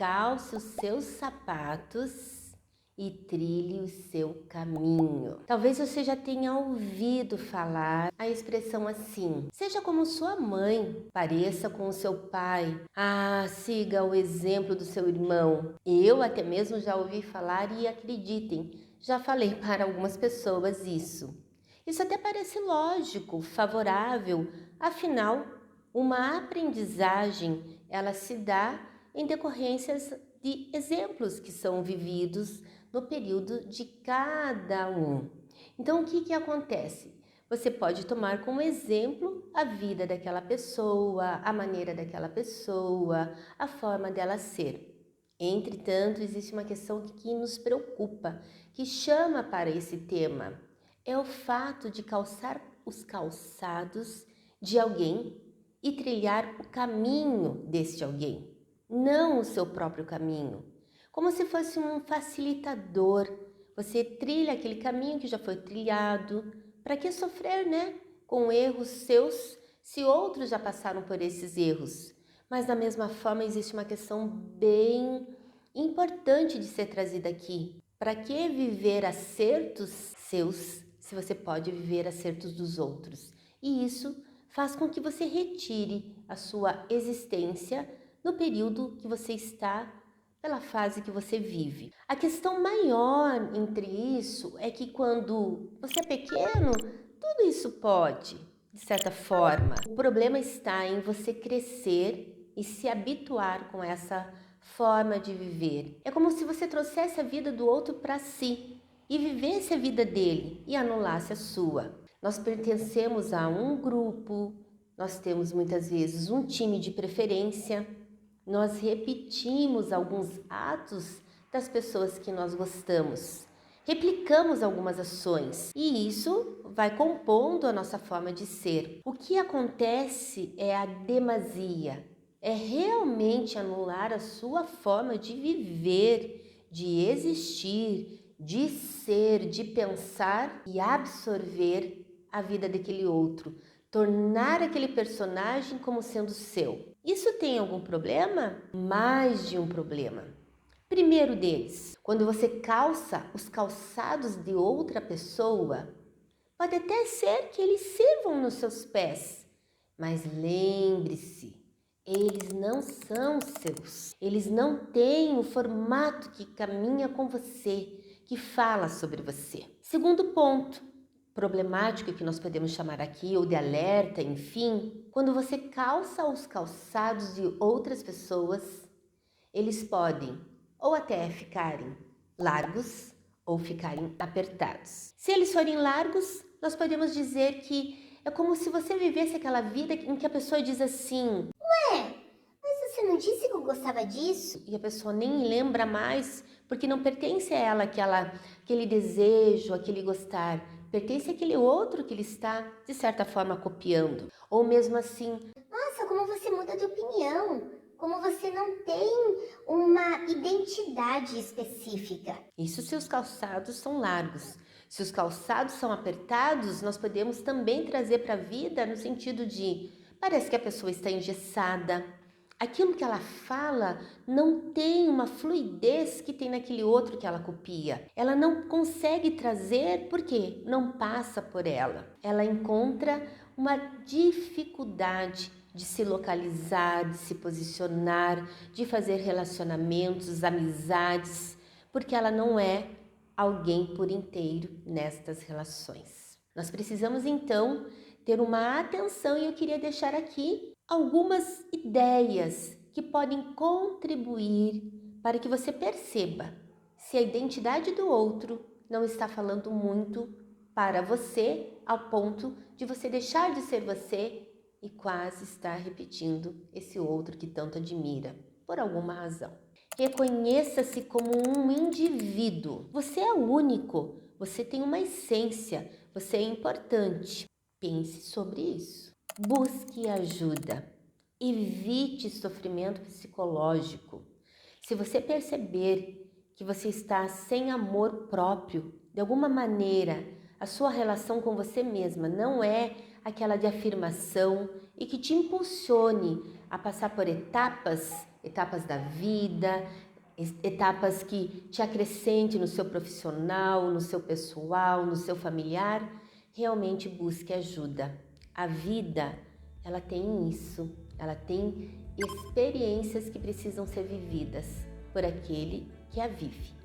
Calce os seus sapatos e trilhe o seu caminho. Talvez você já tenha ouvido falar a expressão assim: seja como sua mãe, pareça com o seu pai, siga o exemplo do seu irmão. Eu até mesmo já ouvi falar e acreditem, já falei para algumas pessoas isso. Isso até parece lógico, favorável, afinal, uma aprendizagem, ela se dá em decorrências de exemplos que são vividos no período de cada um. Então, o que acontece? Você pode tomar como exemplo a vida daquela pessoa, a maneira daquela pessoa, a forma dela ser. Entretanto, existe uma questão que nos preocupa, que chama para esse tema. É o fato de calçar os calçados de alguém e trilhar o caminho deste alguém, não o seu próprio caminho. Como se fosse um facilitador. Você trilha aquele caminho que já foi trilhado. Para que sofrer, né? Com erros seus, se outros já passaram por esses erros. Mas da mesma forma existe uma questão bem importante de ser trazida aqui. Para que viver acertos seus, se você pode viver acertos dos outros? E isso faz com que você retire a sua existência no período que você está, pela fase que você vive. A questão maior entre isso é que quando você é pequeno, tudo isso pode, de certa forma. O problema está em você crescer e se habituar com essa forma de viver. É como se você trouxesse a vida do outro para si e vivesse a vida dele e anulasse a sua. Nós pertencemos a um grupo, nós temos muitas vezes um time de preferência, nós repetimos alguns atos das pessoas que nós gostamos, replicamos algumas ações e isso vai compondo a nossa forma de ser. O que acontece é a demasia, é realmente anular a sua forma de viver, de existir, de ser, de pensar e absorver a vida daquele outro, tornar aquele personagem como sendo seu. Isso tem algum problema? Mais de um problema. Primeiro deles, quando você calça os calçados de outra pessoa, pode até ser que eles sirvam nos seus pés, mas lembre-se, eles não são seus. Eles não têm o formato que caminha com você, que fala sobre você. Segundo ponto, problemático que nós podemos chamar aqui, ou de alerta, enfim, quando você calça os calçados de outras pessoas, eles podem ou até ficarem largos ou ficarem apertados. Se eles forem largos, nós podemos dizer que é como se você vivesse aquela vida em que a pessoa diz assim: Ué, mas você não disse que eu gostava disso? e a pessoa nem lembra mais, porque não pertence a ela aquele desejo, aquele gostar, pertence àquele outro que ele está, de certa forma, copiando. Ou mesmo assim, Nossa, como você muda de opinião. Como você não tem uma identidade específica. isso se os calçados são largos. Se os calçados são apertados, nós podemos também trazer para a vida no sentido de parece que a pessoa está engessada. Aquilo que ela fala não tem uma fluidez que tem naquele outro que ela copia. Ela não consegue trazer porque não passa por ela. Ela encontra uma dificuldade de se localizar, de se posicionar, de fazer relacionamentos, amizades, porque ela não é alguém por inteiro nestas relações. Nós precisamos então ter uma atenção e eu queria deixar aqui algumas ideias que podem contribuir para que você perceba se a identidade do outro não está falando muito para você ao ponto de você deixar de ser você e quase estar repetindo esse outro que tanto admira, por alguma razão. Reconheça-se como um indivíduo. Você é único, você tem uma essência, você é importante. Pense sobre isso. Busque ajuda. Evite sofrimento psicológico. Se você perceber que você está sem amor próprio, de alguma maneira, a sua relação com você mesma não é aquela de afirmação e que te impulsione a passar por etapas etapas da vida, etapas que te acrescente no seu profissional, no seu pessoal, no seu familiar, realmente busque ajuda. A vida, ela tem isso, ela tem experiências que precisam ser vividas por aquele que a vive.